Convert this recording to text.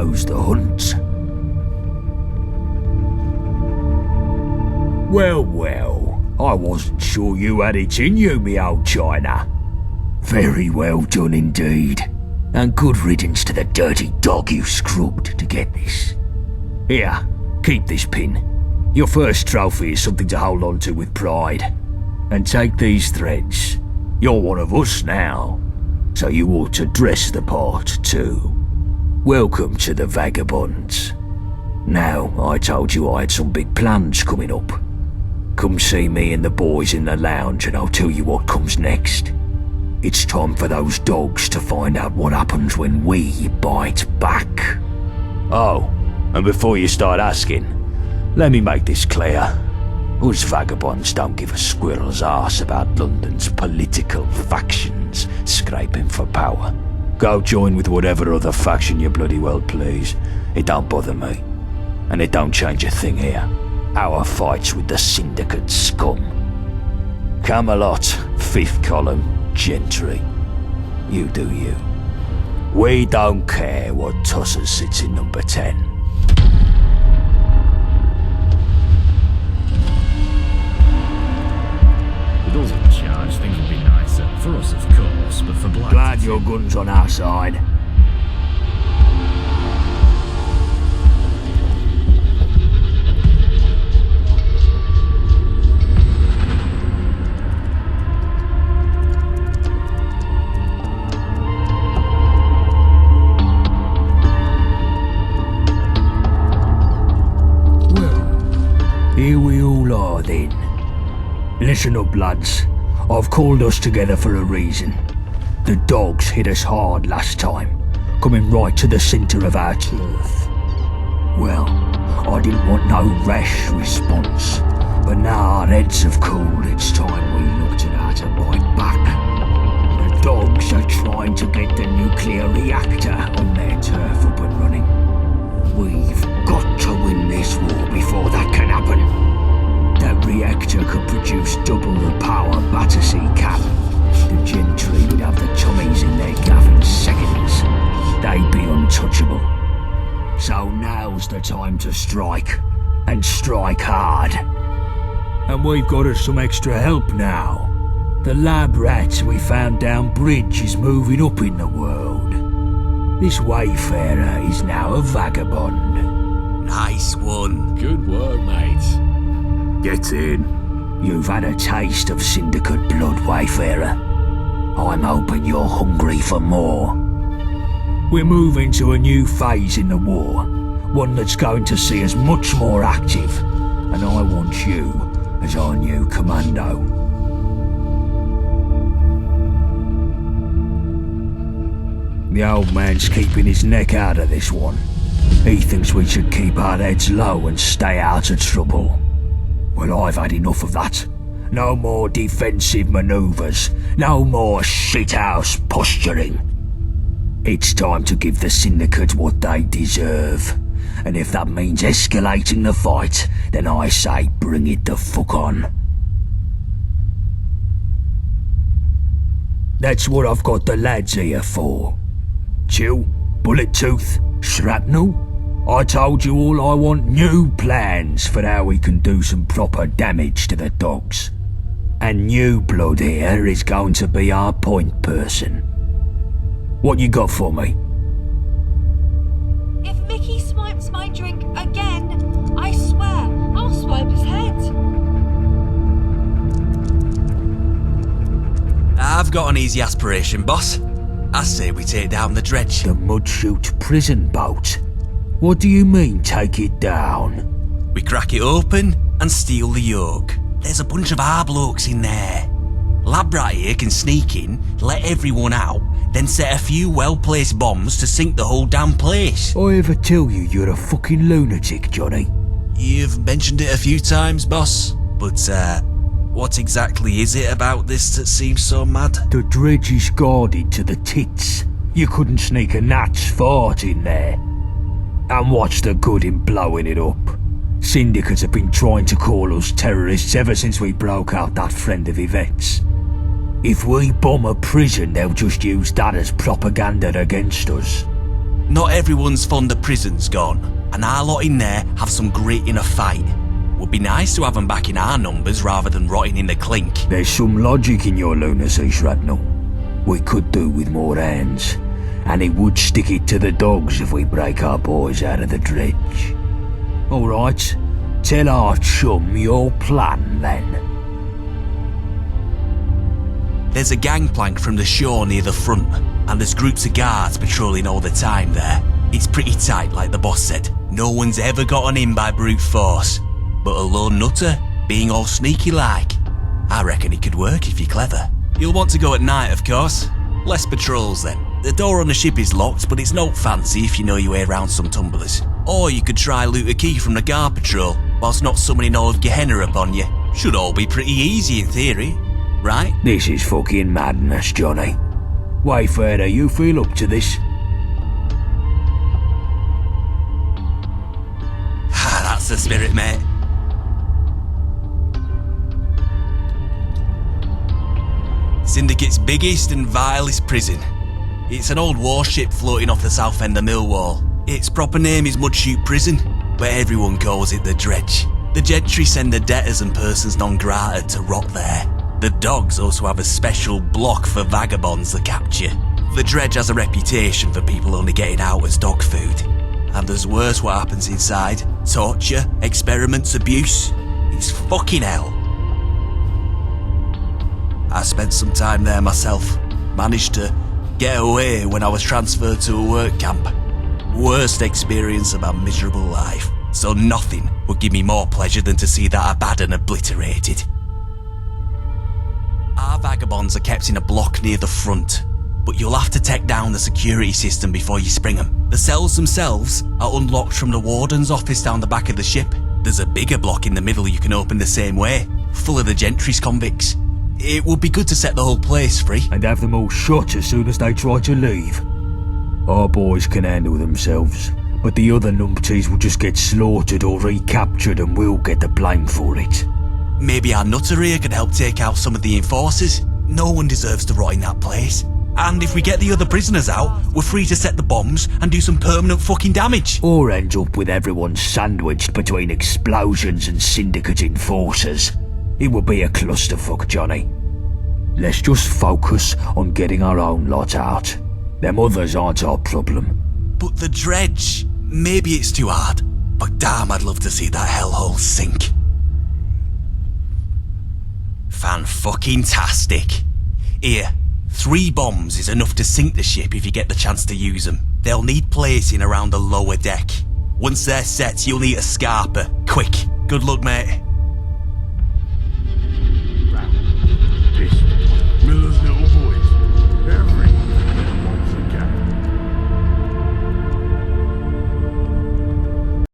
goes the hunt. Well, well, I wasn't sure you had it in you, me old China. Very well done indeed, and good riddance to the dirty dog you scrubbed to get this. Here, keep this pin. Your first trophy is something to hold on to with pride. And take these threads. You're one of us now, so you ought to dress the part too. Welcome to the Vagabonds. Now, I told you I had some big plans coming up. Come see me and the boys in the lounge and I'll tell you what comes next. It's time for those dogs to find out what happens when we bite back. Oh, and before you start asking, let me make this clear. Us vagabonds don't give a squirrel's arse about London's political factions scraping for power. Go join with whatever other faction you bloody well please. It don't bother me. And it don't change a thing here. Our fight's with the syndicate scum. Camelot, fifth column, gentry. You do you. We don't care what Tusser sits in number 10. With us in charge, things would be nicer. For us, of course, but for Blight... Glad your gun's on our side. Here we all are then. Listen up lads, I've called us together for a reason. The dogs hit us hard last time, coming right to the centre of our turf. Well, I didn't want no rash response, but now our heads have cooled, it's time we looked at how to bite back. The dogs are trying to get the nuclear reactor on their turf up and running. We've got to win this war before that can happen. That reactor could produce double the power Battersea can. The gentry would have the tummies in their gaff in seconds. They'd be untouchable. So now's the time to strike, and strike hard. And we've got us some extra help now. The lab rat we found down bridge is moving up in the world. This wayfarer is now a vagabond. Nice one. Good work, mate. Get in. You've had a taste of syndicate blood, wayfarer. I'm hoping you're hungry for more. We're moving to a new phase in the war, one that's going to see us much more active, and I want you as our new commando. The old man's keeping his neck out of this one. He thinks we should keep our heads low and stay out of trouble. Well, I've had enough of that. No more defensive manoeuvres. No more shithouse posturing. It's time to give the syndicate what they deserve. And if that means escalating the fight, then I say bring it the fuck on. That's what I've got the lads here for. Chill, bullet tooth, shrapnel. I told you all I want new plans for how we can do some proper damage to the dogs. And new blood here is going to be our point person. What you got for me? If Mickey swipes my drink again, I swear I'll swipe his head. I've got an easy aspiration, boss. I say we take down the dredge. The Mudchute prison boat? What do you mean, take it down? We crack it open and steal the yoke. There's a bunch of our blokes in there. Lab rat here can sneak in, let everyone out, then set a few well-placed bombs to sink the whole damn place. I ever tell you you're a fucking lunatic, Johnny? You've mentioned it a few times, boss, but what exactly is it about this that seems so mad? The dredge is guarded to the tits. You couldn't sneak a gnat's fart in there. And what's the good in blowing it up? Syndicates have been trying to call us terrorists ever since we broke out that friend of Yvette's. If we bomb a prison, they'll just use that as propaganda against us. Not everyone's fond of prisons gone, and our lot in there have some grit in a fight. Would be nice to have them back in our numbers rather than rotting in the clink. There's some logic in your lunacy, Shrapnel. We could do with more hands, and it would stick it to the dogs if we break our boys out of the dredge. All right, tell our chum your plan then. There's a gangplank from the shore near the front, and there's groups of guards patrolling all the time there. It's pretty tight, like the boss said. No one's ever gotten in by brute force. But a lone nutter, being all sneaky like, I reckon it could work if you're clever. You'll want to go at night, of course. Less patrols then. The door on the ship is locked, but it's not fancy if you know your way around some tumblers. Or you could try loot a key from the guard patrol, whilst not summoning all of Gehenna upon you. Should all be pretty easy in theory, right? This is fucking madness, Johnny. Wayfarer, you feel up to this? That's the spirit, mate. Syndicate's biggest and vilest prison. It's an old warship floating off the south end of Millwall. Its proper name is Mudchute Prison, but everyone calls it the Dredge. The gentry send the debtors and persons non grata to rot there. The dogs also have a special block for vagabonds they capture. The Dredge has a reputation for people only getting out as dog food. And there's worse what happens inside. Torture, experiments, abuse. It's fucking hell. I spent some time there myself. Managed to get away when I was transferred to a work camp. Worst experience of my miserable life. So nothing would give me more pleasure than to see that Abaddon obliterated. Our vagabonds are kept in a block near the front, but you'll have to take down the security system before you spring them. The cells themselves are unlocked from the warden's office down the back of the ship. There's a bigger block in the middle you can open the same way, full of the gentry's convicts. It would be good to set the whole place free. And have them all shot as soon as they try to leave. Our boys can handle themselves, but the other numpties will just get slaughtered or recaptured and we'll get the blame for it. Maybe our nutter here could help take out some of the enforcers. No one deserves to rot in that place. And if we get the other prisoners out, we're free to set the bombs and do some permanent fucking damage. Or end up with everyone sandwiched between explosions and syndicate enforcers. It would be a clusterfuck, Johnny. Let's just focus on getting our own lot out. Them others aren't our problem. But the Dredge, maybe it's too hard, but damn, I'd love to see that hellhole sink. Fan-fucking-tastic. Here, 3 bombs is enough to sink the ship if you get the chance to use them. They'll need placing around the lower deck. Once they're set, you'll need a scarper. Quick. Good luck, mate.